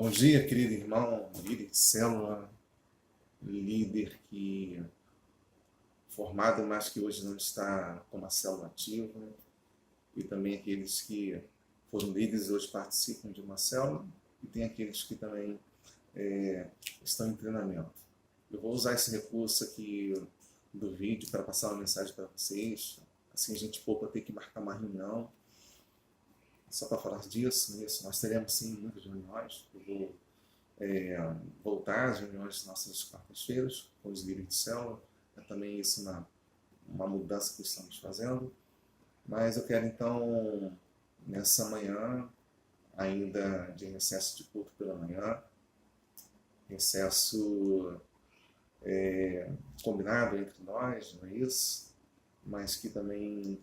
Bom dia, querido irmão, líder de célula, líder que formado, mas que hoje não está com uma célula ativa, e também aqueles que foram líderes e hoje participam de uma célula, e tem aqueles que também estão em treinamento. Eu vou usar esse recurso aqui do vídeo para passar uma mensagem para vocês, assim a gente poupa ter que marcar uma reunião, só para falar disso. Nós teremos sim muitas reuniões. Eu vou voltar às reuniões nossas quartas-feiras com os líderes de célula. É também isso uma mudança que estamos fazendo. Mas eu quero então, nessa manhã, ainda de recesso de culto pela manhã, recesso combinado entre nós, não é isso? Mas que também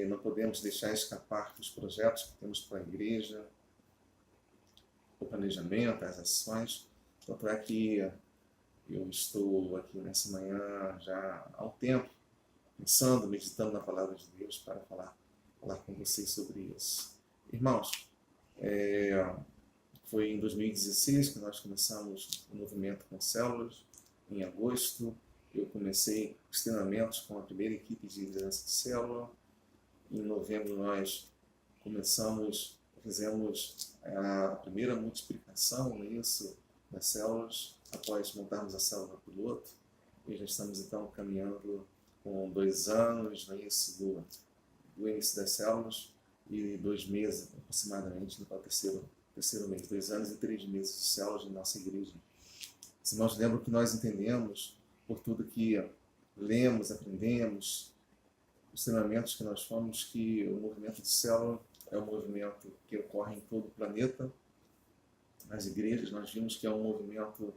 não podemos deixar escapar os projetos que temos para a igreja, o planejamento, as ações. Tanto é que eu estou aqui nessa manhã já há um tempo, pensando, meditando na palavra de Deus para falar com vocês sobre isso. Irmãos, foi em 2016 que nós começamos o movimento com células. Em agosto, eu comecei os treinamentos com a primeira equipe de liderança de célula. Em novembro, nós fizemos a primeira multiplicação, das células, após montarmos a célula piloto. E já estamos, então, caminhando com 2 anos, do início das células, e 2 meses, aproximadamente, no terceiro mês. 2 anos e 3 meses de células na nossa igreja. Os irmãos lembram que nós entendemos, por tudo que lemos, aprendemos, os treinamentos que nós fomos, que o movimento de célula é um movimento que ocorre em todo o planeta. Nas igrejas, nós vimos que é um movimento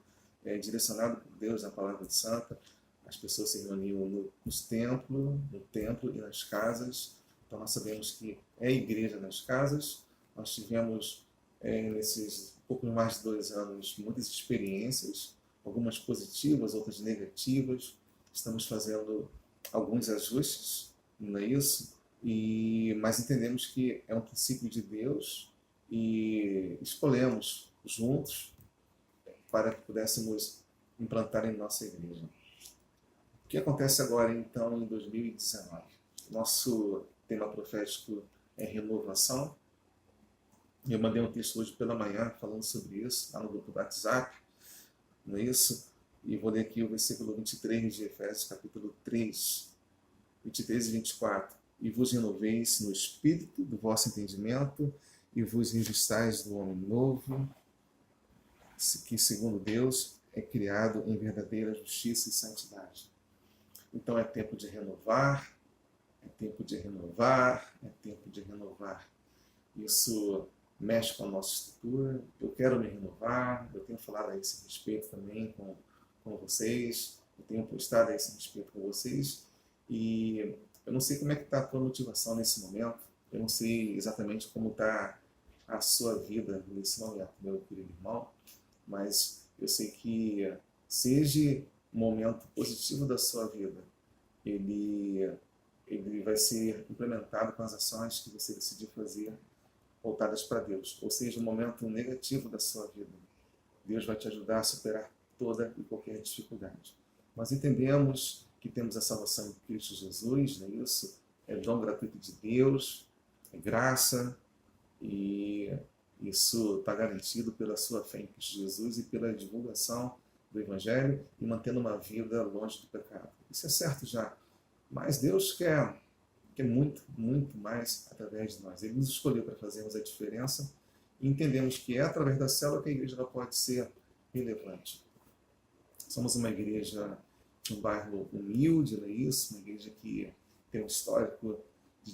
direcionado por Deus na Palavra Santa. As pessoas se reuniam no templo e nas casas. Então nós sabemos que é igreja nas casas. Nós tivemos, nesses pouco mais de 2 anos, muitas experiências, algumas positivas, outras negativas. Estamos fazendo alguns ajustes, não é isso? Mas entendemos que é um princípio de Deus e escolhemos juntos para que pudéssemos implantar em nossa igreja. O que acontece agora, então, em 2019? Nosso tema profético é renovação. Eu mandei um texto hoje pela manhã falando sobre isso, lá no grupo do WhatsApp, não é isso? E vou ler aqui o versículo 23 de Efésios, capítulo 3, 23 e 24. E vos renoveis no espírito do vosso entendimento, e vos revistais do homem novo, que segundo Deus é criado em verdadeira justiça e santidade. Então é tempo de renovar, é tempo de renovar, é tempo de renovar. Isso mexe com a nossa estrutura. Eu quero me renovar, eu tenho falado a esse respeito também com vocês, eu tenho postado a esse respeito com vocês, e eu não sei como é que está a tua motivação nesse momento, eu não sei exatamente como está a sua vida nesse momento, meu querido irmão, mas eu sei que seja um momento positivo da sua vida, ele vai ser implementado com as ações que você decidir fazer voltadas para Deus. Ou seja, um momento negativo da sua vida, Deus vai te ajudar a superar toda e qualquer dificuldade. Nós entendemos que temos a salvação em Cristo Jesus, não é isso? É dom gratuito de Deus, é graça, e isso está garantido pela sua fé em Cristo Jesus e pela divulgação do Evangelho e mantendo uma vida longe do pecado. Isso é certo já, mas Deus quer muito, muito mais através de nós. Ele nos escolheu para fazermos a diferença e entendemos que é através da célula que a igreja pode ser relevante. Somos uma igreja de um bairro humilde, não é isso? Uma igreja que tem um histórico de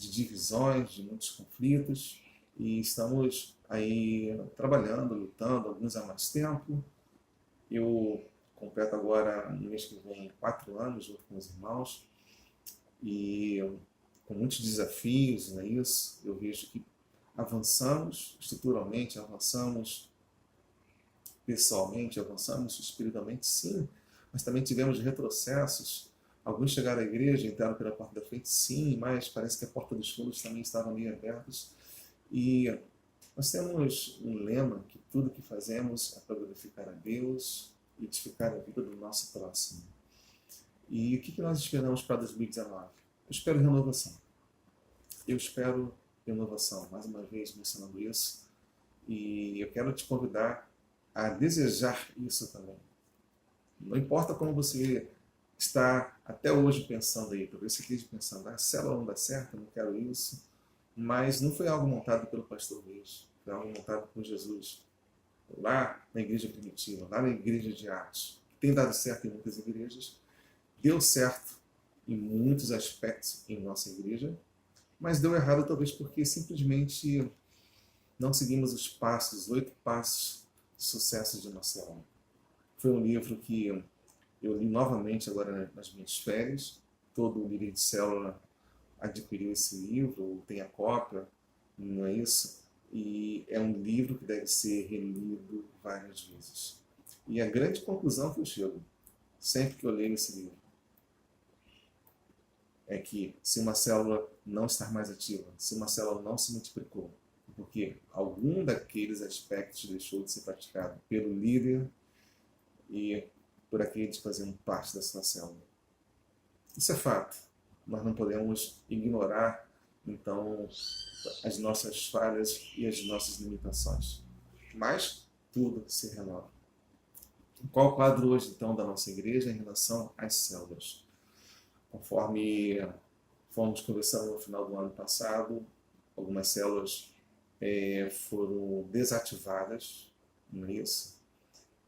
divisões, de muitos conflitos, e estamos aí trabalhando, lutando, alguns há mais tempo. Eu completo agora, no mês que vem, 4 anos junto com os irmãos, e com muitos desafios, não é isso? Eu vejo que avançamos estruturalmente, avançamos pessoalmente, avançamos espiritualmente, sim, mas também tivemos retrocessos. Alguns chegaram à igreja, entraram pela porta da frente, sim, mas parece que a porta dos fundos também estava meio aberta. E Nós temos um lema que tudo que fazemos é para glorificar a Deus e edificar a vida do nosso próximo. E o que nós esperamos para 2019? Eu espero renovação. Eu espero renovação, mais uma vez mencionando isso. E eu quero te convidar a desejar isso também. Não importa como você está até hoje pensando aí, talvez você esteja pensando, a célula não dá certo, eu não quero isso. Mas não foi algo montado pelo pastor Luiz, foi algo montado por Jesus. Lá na igreja primitiva, lá na igreja de Atos, que tem dado certo em muitas igrejas, deu certo em muitos aspectos em nossa igreja, mas deu errado talvez porque simplesmente não seguimos os passos, os 8 passos de sucesso de Marcelo. Foi um livro que eu li novamente agora nas minhas férias. Todo líder de célula adquiriu esse livro, tem a cópia, não é isso? E é um livro que deve ser relido várias vezes. E a grande conclusão que eu chego, sempre que eu leio esse livro, é que se uma célula não estar mais ativa, se uma célula não se multiplicou, porque algum daqueles aspectos deixou de ser praticado pelo líder e por aqueles que faziam parte da sua célula. Isso é fato. Nós não podemos ignorar, então, as nossas falhas e as nossas limitações. Mas tudo se renova. Qual o quadro hoje, então, da nossa igreja em relação às células? Conforme fomos conversando no final do ano passado, algumas células foram desativadas, não é isso?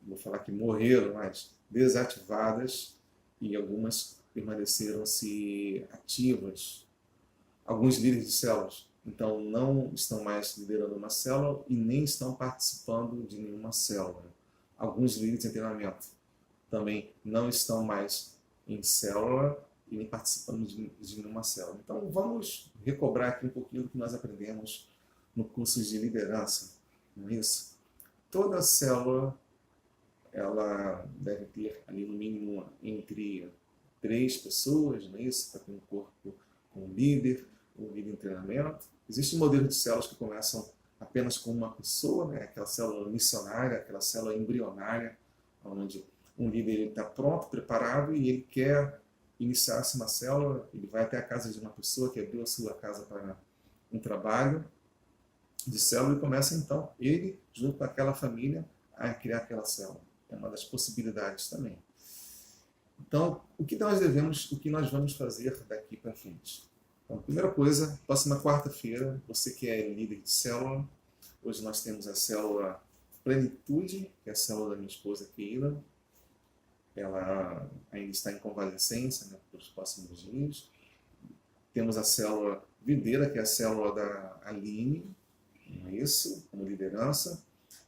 Vou falar que morreram, mas desativadas, e algumas permaneceram-se ativas. Alguns líderes de células, então, não estão mais liderando uma célula e nem estão participando de nenhuma célula. Alguns líderes de treinamento também não estão mais em célula e nem participando de nenhuma célula. Então, vamos recobrar aqui um pouquinho do que nós aprendemos no curso de liderança, não é isso? Toda célula, ela deve ter ali no mínimo entre 3 pessoas, não é isso? Para ter um corpo com um líder em treinamento. Existem modelos de células que começam apenas com uma pessoa, né? Aquela célula missionária, aquela célula embrionária, onde um líder está pronto, preparado e ele quer iniciar-se uma célula, ele vai até a casa de uma pessoa que abriu a sua casa para um trabalho de célula e começa então, ele, junto com aquela família, a criar aquela célula. É uma das possibilidades também. Então, o que nós vamos fazer daqui para frente? Então, primeira coisa, próxima quarta-feira, você que é líder de célula, hoje nós temos a célula Plenitude, que é a célula da minha esposa Keila. Ela ainda está em convalescência, né, para os próximos dias. Temos a célula Videira, que é a célula da Aline, não é isso? Como liderança.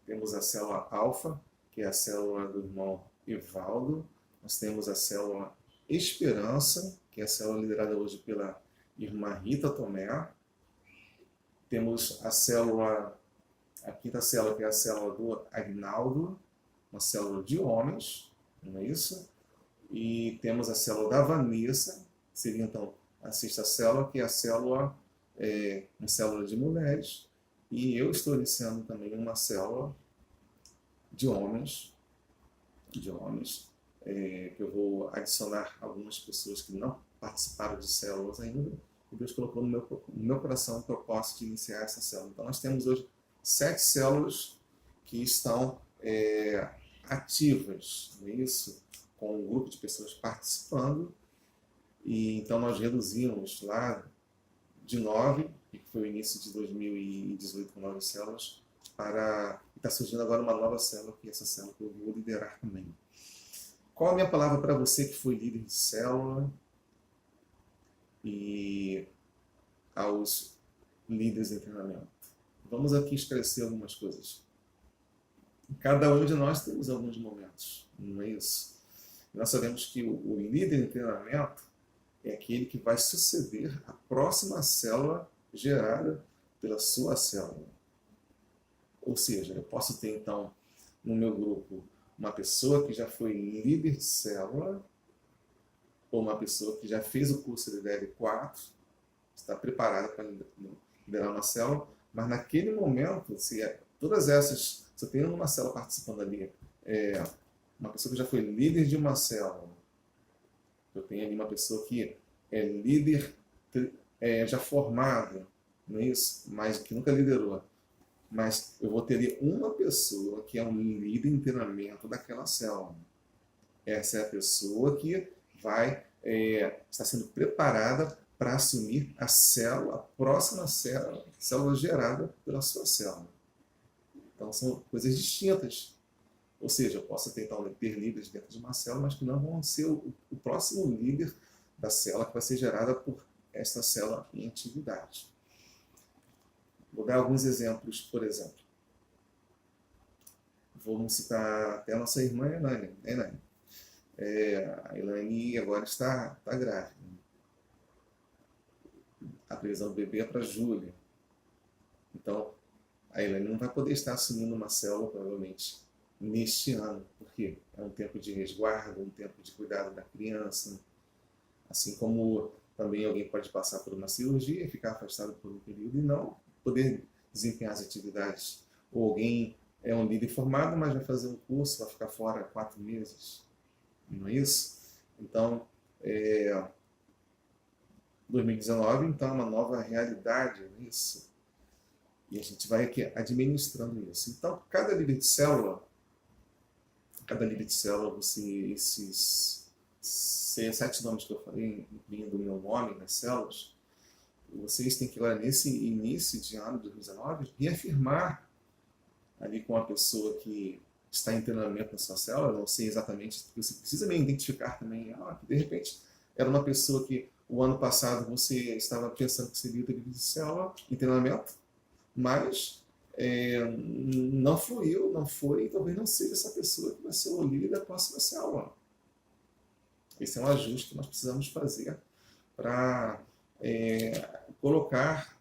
Temos a célula Alfa, que é a célula do irmão Evaldo. Nós temos a célula Esperança, que é a célula liderada hoje pela irmã Rita Tomé. Temos a quinta célula, que é a célula do Agnaldo, uma célula de homens, não é isso? E temos a célula da Vanessa, que seria então a sexta célula, que é a célula, uma célula de mulheres. E eu estou iniciando também uma célula de homens, que eu vou adicionar algumas pessoas que não participaram de células ainda, e Deus colocou no meu coração o propósito de iniciar essa célula. Então nós temos hoje 7 células que estão ativas, não é isso? Com um grupo de pessoas participando, e então nós reduzimos lá de 9, que foi o início de 2018 com 9 células, está surgindo agora uma nova célula, que é essa célula que eu vou liderar também. Qual a minha palavra para você que foi líder de célula e aos líderes de treinamento? Vamos aqui esclarecer algumas coisas. Cada um de nós temos alguns momentos, não é isso? Nós sabemos que o líder de treinamento é aquele que vai suceder a próxima célula gerada pela sua célula. Ou seja, eu posso ter então no meu grupo uma pessoa que já foi líder de célula, ou uma pessoa que já fez o curso de DL4, está preparada para liderar uma célula, Mas naquele momento, se todas essas, se eu tenho uma célula participando ali, uma pessoa que já foi líder de uma célula, eu tenho ali uma pessoa que é líder já formada, não é isso? Mas que nunca liderou. Mas eu vou ter ali uma pessoa que é um líder em treinamento daquela célula. Essa é a pessoa que vai estar sendo preparada para assumir a célula, a próxima célula gerada pela sua célula. Então são coisas distintas. Ou seja, eu posso tentar ter líderes dentro de uma célula, mas que não vão ser o próximo líder da célula que vai ser gerada por esta célula em atividade. Vou dar alguns exemplos, por exemplo. Vamos citar até a nossa irmã Elaine. A Elaine agora está grávida. A previsão do bebê é para julho. Então, a Elaine não vai poder estar assumindo uma célula, provavelmente, neste ano. Porque é um tempo de resguardo, um tempo de cuidado da criança. Assim como também alguém pode passar por uma cirurgia e ficar afastado por um período e não poder desempenhar as atividades. Ou alguém é um líder formado, mas vai fazer um curso, vai ficar fora 4 meses. Não é isso? Então, 2019, então, é uma nova realidade nisso. E a gente vai aqui administrando isso. Então, cada líder de célula, esses 7 nomes que eu falei, incluindo o meu nome nas células, vocês têm que ir lá nesse início de ano de 2019 reafirmar ali com a pessoa que está em treinamento na sua célula, não sei exatamente, você precisa me identificar também, de repente era uma pessoa que o ano passado você estava pensando que seria líder de célula em treinamento, mas não fluiu, não foi, e talvez não seja essa pessoa que vai ser o líder da próxima célula. Esse é um ajuste que nós precisamos fazer para colocar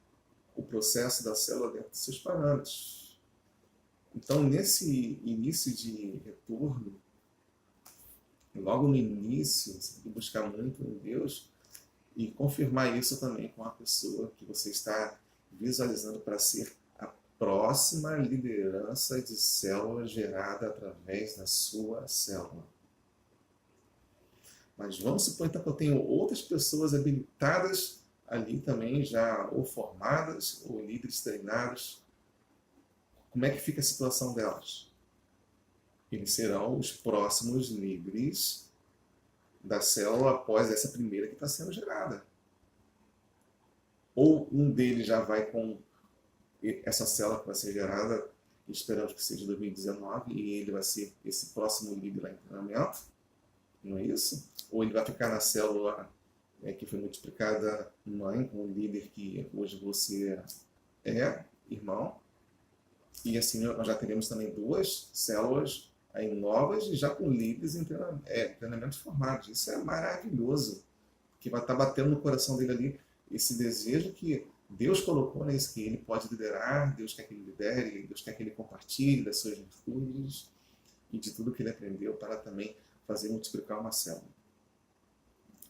o processo da célula dentro dos seus parâmetros. Então, nesse início de retorno, logo no início, você tem que buscar muito em Deus e confirmar isso também com a pessoa que você está visualizando para ser a próxima liderança de célula gerada através da sua célula. Mas vamos supor então que eu tenho outras pessoas habilitadas ali também, já ou formadas ou líderes treinados. Como é que fica a situação delas? Eles serão os próximos líderes da célula após essa primeira que está sendo gerada. Ou um deles já vai com essa célula que vai ser gerada, esperamos que seja em 2019, e ele vai ser esse próximo líder lá em treinamento, não é isso? Ou ele vai ficar na célula que foi multiplicada mãe, com o líder que hoje você é, irmão, e assim nós já teremos também 2 células aí novas e já com líderes em treinamento formado. Isso é maravilhoso, que vai estar batendo no coração dele ali esse desejo que Deus colocou nisso, que ele pode liderar, Deus quer que ele lidere, Deus quer que ele compartilhe das suas virtudes e de tudo que ele aprendeu para também fazer multiplicar uma célula.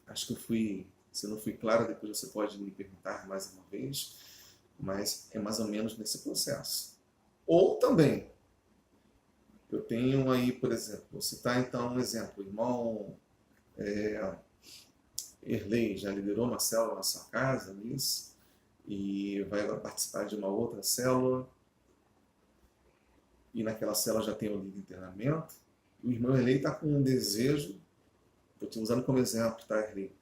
Acho que se não fui claro, depois você pode me perguntar mais uma vez, mas é mais ou menos nesse processo. Ou também, eu tenho aí, por exemplo, vou citar então um exemplo, o irmão Erlei já liderou uma célula na sua casa, nisso, e vai participar de uma outra célula, e naquela célula já tem o líder de treinamento. O irmão Erlei está com um desejo, estou te usando como exemplo, tá, Erlei?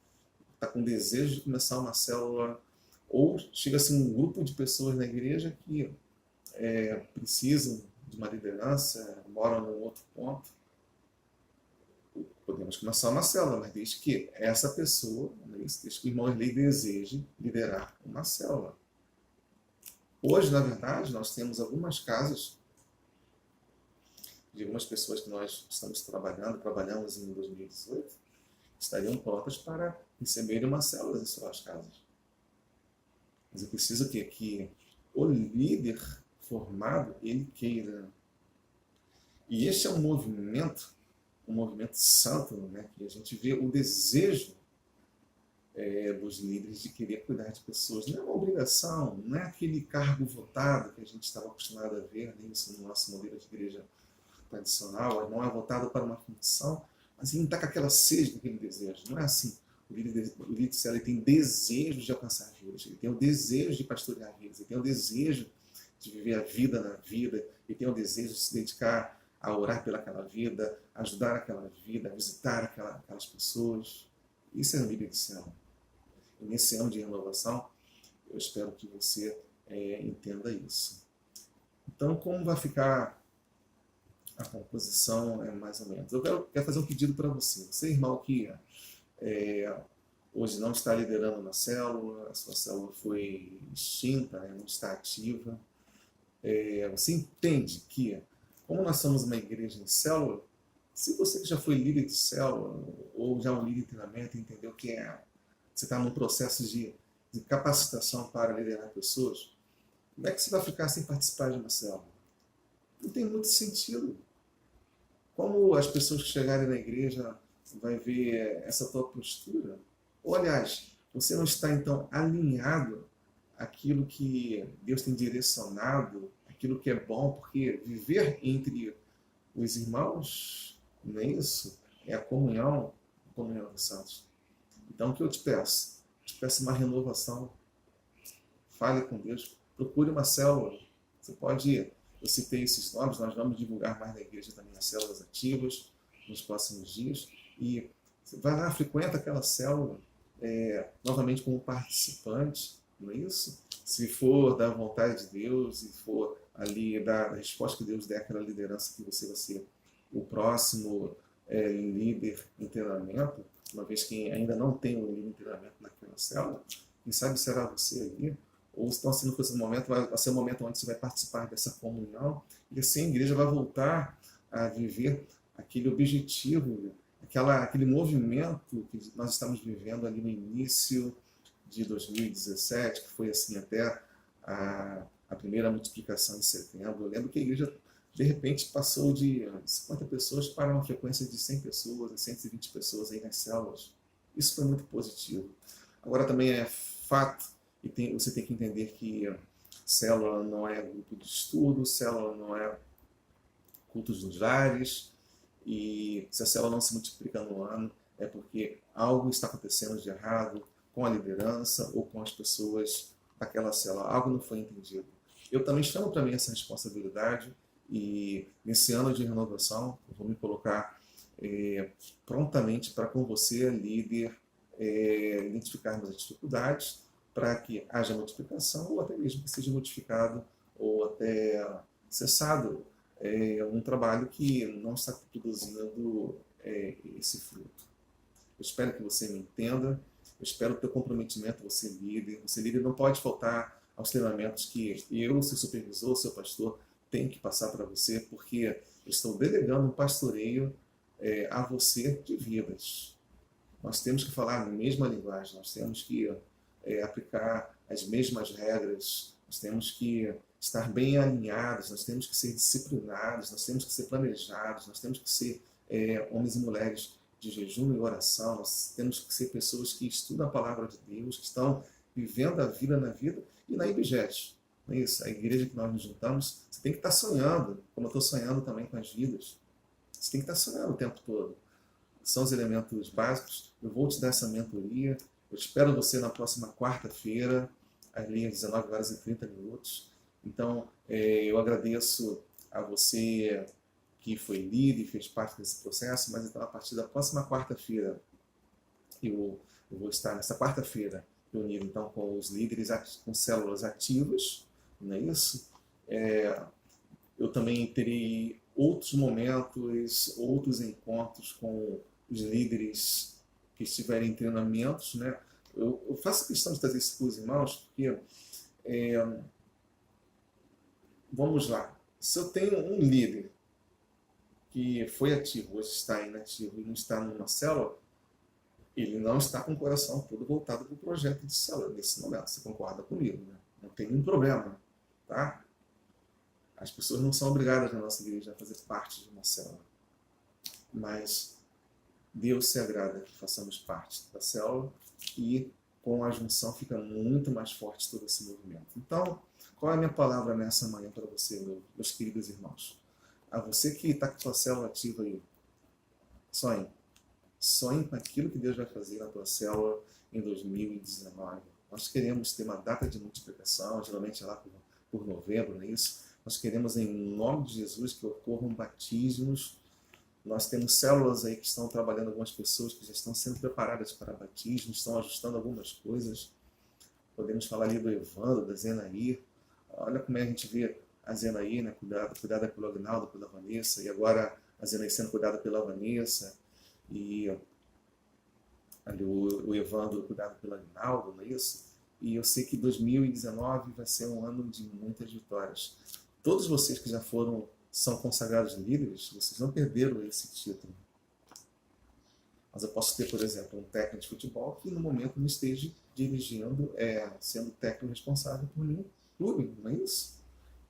Está com desejo de começar uma célula, ou chega-se um grupo de pessoas na igreja que precisam de uma liderança, moram num outro ponto. Podemos começar uma célula, mas desde que essa pessoa, desde que o irmão Erlei deseje liderar uma célula. Hoje, na verdade, nós temos algumas casas de algumas pessoas que nós estamos trabalhamos em 2018, estariam prontas para receberem uma célula em suas casas. Mas eu preciso que o líder formado, ele queira. E este é um movimento santo, né? Que a gente vê o desejo dos líderes de querer cuidar de pessoas. Não é uma obrigação, não é aquele cargo votado que a gente estava acostumado a ver nisso no nosso modelo de igreja tradicional, não é votado para uma função, mas ele está com aquela sede, com aquele desejo. Não é assim. O líder de célula tem desejo de alcançar vidas, ele tem o desejo de pastorear vidas, ele tem o desejo de viver a vida na vida, ele tem o desejo de se dedicar a orar pelaquela vida, ajudar aquela vida, a visitar aquelas pessoas. Isso é um líder de célula. E nesse ano de renovação, eu espero que você entenda isso. Então, como vai ficar a composição mais ou menos? Eu quero fazer um pedido para você. Você, irmão, que hoje não está liderando na célula, a sua célula foi extinta, não está ativa. Você entende que, como nós somos uma igreja em célula, se você que já foi líder de célula, ou já um líder de treinamento, entendeu que você está num processo de capacitação para liderar pessoas, como é que você vai ficar sem participar de uma célula? Não tem muito sentido. Como as pessoas que chegarem na igreja vai ver essa tua postura? Ou, aliás, você não está, então, alinhado àquilo que Deus tem direcionado, aquilo que é bom, porque viver entre os irmãos, não é isso? É a comunhão dos santos. Então, o que eu te peço? Eu te peço uma renovação. Fale com Deus. Procure uma célula. Você pode ir. Eu citei esses nomes, nós vamos divulgar mais na igreja também as células ativas nos próximos dias. E você vai lá, frequenta aquela célula, novamente como participante, não é isso? Se for da vontade de Deus e for ali da resposta que Deus der àquela liderança, que você vai ser o próximo líder em treinamento, uma vez que ainda não tem um líder em treinamento naquela célula, quem sabe será você ali, ou estão sendo com esse momento, vai ser o momento onde você vai participar dessa comunhão, e assim a igreja vai voltar a viver aquele objetivo, aquele movimento que nós estamos vivendo ali no início de 2017, que foi assim até a primeira multiplicação em setembro. Eu lembro que a igreja, de repente, passou de 50 pessoas para uma frequência de 100 pessoas, 120 pessoas aí nas células. Isso foi muito positivo. Agora também é fato, e você tem que entender que célula não é grupo de estudo, célula não é cultos dos lares, e se a célula não se multiplica no ano, é porque algo está acontecendo de errado com a liderança ou com as pessoas daquela célula. Algo não foi entendido. Eu também chamo para mim essa responsabilidade, e nesse ano de renovação, eu vou me colocar prontamente para com você, líder, identificarmos as dificuldades, para que haja multiplicação, ou até mesmo que seja modificado, ou até cessado um trabalho que não está produzindo esse fruto. Eu espero que você me entenda, eu espero o teu comprometimento, você líder. Você líder não pode faltar aos treinamentos que eu, seu supervisor, seu pastor, tenho que passar para você, porque eu estou delegando um pastoreio a você de vidas. Nós temos que falar a mesma linguagem, nós temos que aplicar as mesmas regras, nós temos que estar bem alinhados, nós temos que ser disciplinados, nós temos que ser planejados, nós temos que ser homens e mulheres de jejum e oração, nós temos que ser pessoas que estudam a palavra de Deus, que estão vivendo a vida na vida e na IBGET. Não é isso? A igreja que nós nos juntamos, você tem que estar sonhando, como eu estou sonhando também com as vidas. Você tem que estar sonhando o tempo todo. São os elementos básicos. Eu vou te dar essa mentoria. Eu espero você na próxima quarta-feira, ali às 19h30. Então, eu agradeço a você que foi líder e fez parte desse processo, mas então a partir da próxima quarta-feira, eu vou estar nessa quarta-feira reunido então com os líderes, com células ativas, não é isso? Eu também terei outros momentos, outros encontros com os líderes que estiverem em treinamentos, né? Eu faço questão de trazer isso para os irmãos, porque, vamos lá, se eu tenho um líder que foi ativo, hoje está inativo e não está numa célula, ele não está com o coração todo voltado para o projeto de célula nesse momento. Você concorda comigo, né? Não tem nenhum problema, tá? As pessoas não são obrigadas na nossa igreja a fazer parte de uma célula. Mas Deus se agrada que façamos parte da célula e com a junção fica muito mais forte todo esse movimento. Então, qual é a minha palavra nessa manhã para você, meus queridos irmãos? A você que está com a sua célula ativa aí, sonhe. Sonhe com aquilo que Deus vai fazer na tua célula em 2019. Nós queremos ter uma data de multiplicação, geralmente é lá por novembro, não é isso? Nós queremos, em nome de Jesus, que ocorram batismos. Nós temos células aí que estão trabalhando, algumas pessoas que já estão sendo preparadas para batismo, estão ajustando algumas coisas. Podemos falar ali do Evandro, da Zenaí. Olha como é a gente vê a Zenaí, né, cuidada pelo Agnaldo, pela Vanessa, e agora a Zenaí sendo cuidada pela Vanessa, e ali o Evandro cuidado pelo Agnaldo, não é isso? E eu sei que 2019 vai ser um ano de muitas vitórias. Todos vocês que já são consagrados líderes, vocês não perderam esse título. Mas eu posso ter, por exemplo, um técnico de futebol que no momento não esteja dirigindo, sendo técnico responsável por nenhum clube, não é isso?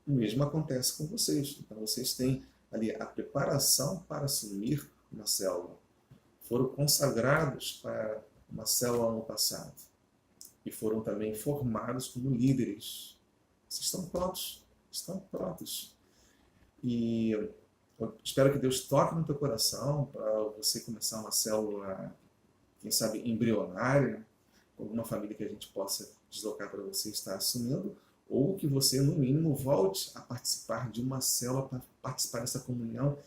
O mesmo acontece com vocês. Então vocês têm ali a preparação para assumir uma célula. Foram consagrados para uma célula ano passado e foram também formados como líderes. Vocês estão prontos, estão prontos. E eu espero que Deus toque no teu coração para você começar uma célula, quem sabe, embrionária, alguma família que a gente possa deslocar para você estar assumindo, ou que você, no mínimo, volte a participar de uma célula para participar dessa comunhão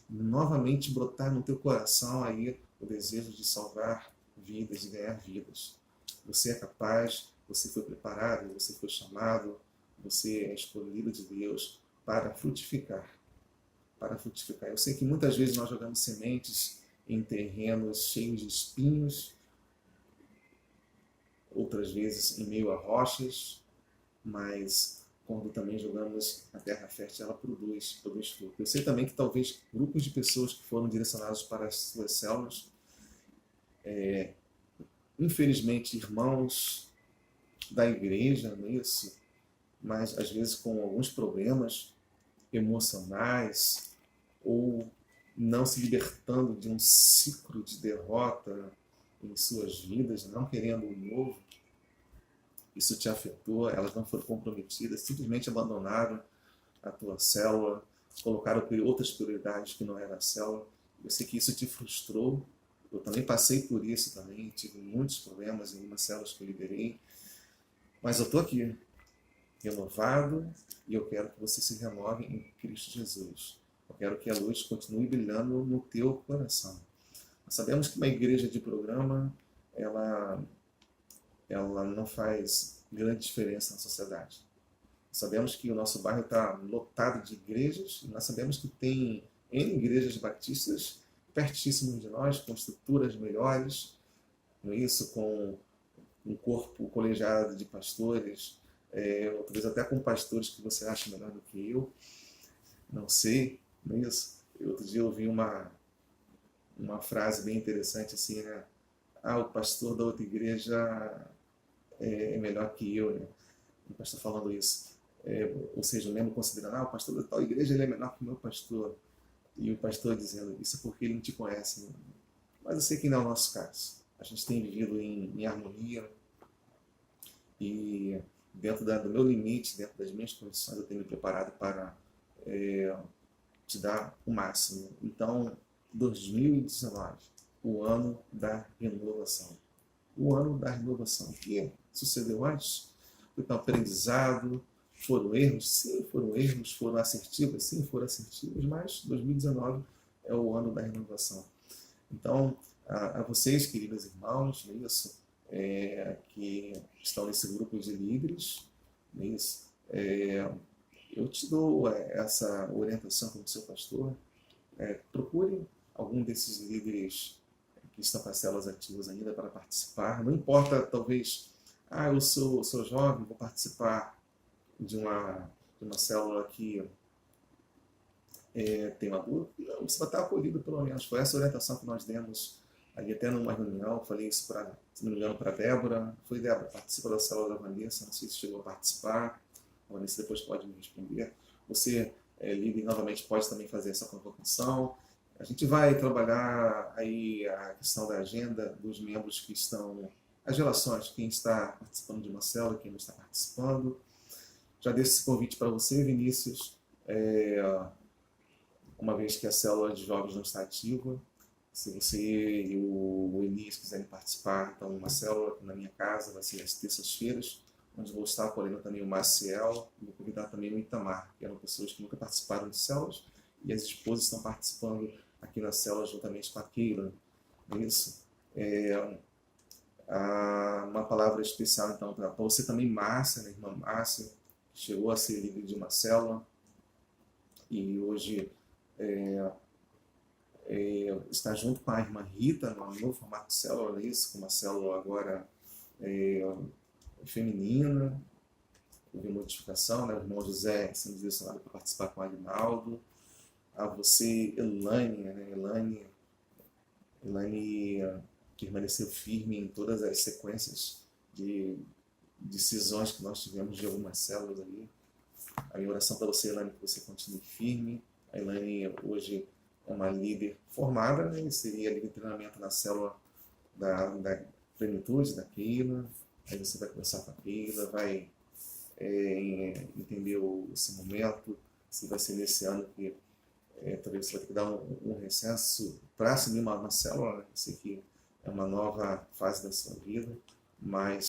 e novamente brotar no teu coração aí o desejo de salvar vidas, de ganhar vidas. Você é capaz, você foi preparado, você foi chamado, você é escolhido de Deus para frutificar. Para frutificar. Eu sei que muitas vezes nós jogamos sementes em terrenos cheios de espinhos, outras vezes em meio a rochas, mas quando também jogamos na terra fértil, ela produz fruto. Eu sei também que talvez grupos de pessoas que foram direcionados para as suas células, infelizmente irmãos da igreja, não é isso? Mas às vezes com alguns problemas emocionais ou não se libertando de um ciclo de derrota em suas vidas, não querendo o novo, isso te afetou, elas não foram comprometidas, simplesmente abandonaram a tua célula, colocaram outras prioridades que não eram a célula. Eu sei que isso te frustrou, eu também passei por isso também, tive muitos problemas em algumas células que eu liderei, mas eu estou aqui, renovado, e eu quero que você se renove em Cristo Jesus. Eu quero que a luz continue brilhando no teu coração. Nós sabemos que uma igreja de programa, ela não faz grande diferença na sociedade. Sabemos que o nosso bairro está lotado de igrejas, e nós sabemos que tem N igrejas batistas pertíssimos de nós, com estruturas melhores, não é isso? Com um corpo colegiado de pastores, talvez até com pastores que você acha melhor do que eu, não sei, não é isso? Outro dia eu ouvi uma frase bem interessante assim, né? O pastor da outra igreja é melhor que eu, né? O pastor falando isso. Ou seja, o membro considerando, o pastor da tal igreja ele é melhor que o meu pastor. E o pastor dizendo, isso é porque ele não te conhece. Né? Mas eu sei que não é o nosso caso. A gente tem vivido em harmonia e dentro do meu limite, dentro das minhas condições, eu tenho me preparado para te dar o máximo. Então, 2019, o ano da renovação. O ano da renovação. O que sucedeu antes? Foi um aprendizado, foram erros? Sim, foram erros. Foram assertivas? Sim, foram assertivas, mas 2019 é o ano da renovação. Então, a vocês, queridos irmãos, não é isso? Que estão nesse grupo de líderes, não é isso? Eu te dou essa orientação como seu pastor. Procure algum desses líderes que estão com as células ativas ainda para participar. Não importa, talvez, eu sou jovem, vou participar de uma célula que tem uma dúvida. Não, você vai estar acolhido pelo menos. Foi essa orientação que nós demos ali até numa reunião. Falei isso, se não me engano, para a Débora. Foi, Débora, participa da célula da Vanessa, não sei se chegou a participar. A Vanessa depois pode me responder. Você, líder, novamente pode também fazer essa convocação. A gente vai trabalhar aí a questão da agenda dos membros que estão, as relações, quem está participando de uma célula, quem não está participando. Já deixo esse convite para você, Vinícius, uma vez que a célula de jovens não está ativa. Se você e o Enis quiserem participar, então, uma célula na minha casa, vai ser às terças-feiras, onde vou estar apoiando também o Maciel, e vou convidar também o Itamar, que eram pessoas que nunca participaram de células, e as esposas estão participando aqui na célula juntamente com a Keila. Isso. Uma palavra especial, então, para você também, Márcia, né, irmã Márcia, que chegou a ser líder de uma célula, e hoje está junto com a irmã Rita, no novo formato de célula, isso, com uma célula agora feminina, houve modificação, né? O irmão José sendo direcionado para participar com o Aguinaldo. A você, Elaine, né? Elaine permaneceu firme em todas as sequências de decisões que nós tivemos de algumas células ali. A minha oração para você, Elaine, é que você continue firme. A Elaine hoje é uma líder formada, né? Seria líder de treinamento na célula da plenitude, da Keila. Aí você vai conversar com a Keila, vai entender esse momento, se vai ser nesse ano que talvez você vai ter que dar um recesso para assumir uma célula, né? Isso aqui é uma nova fase da sua vida, mas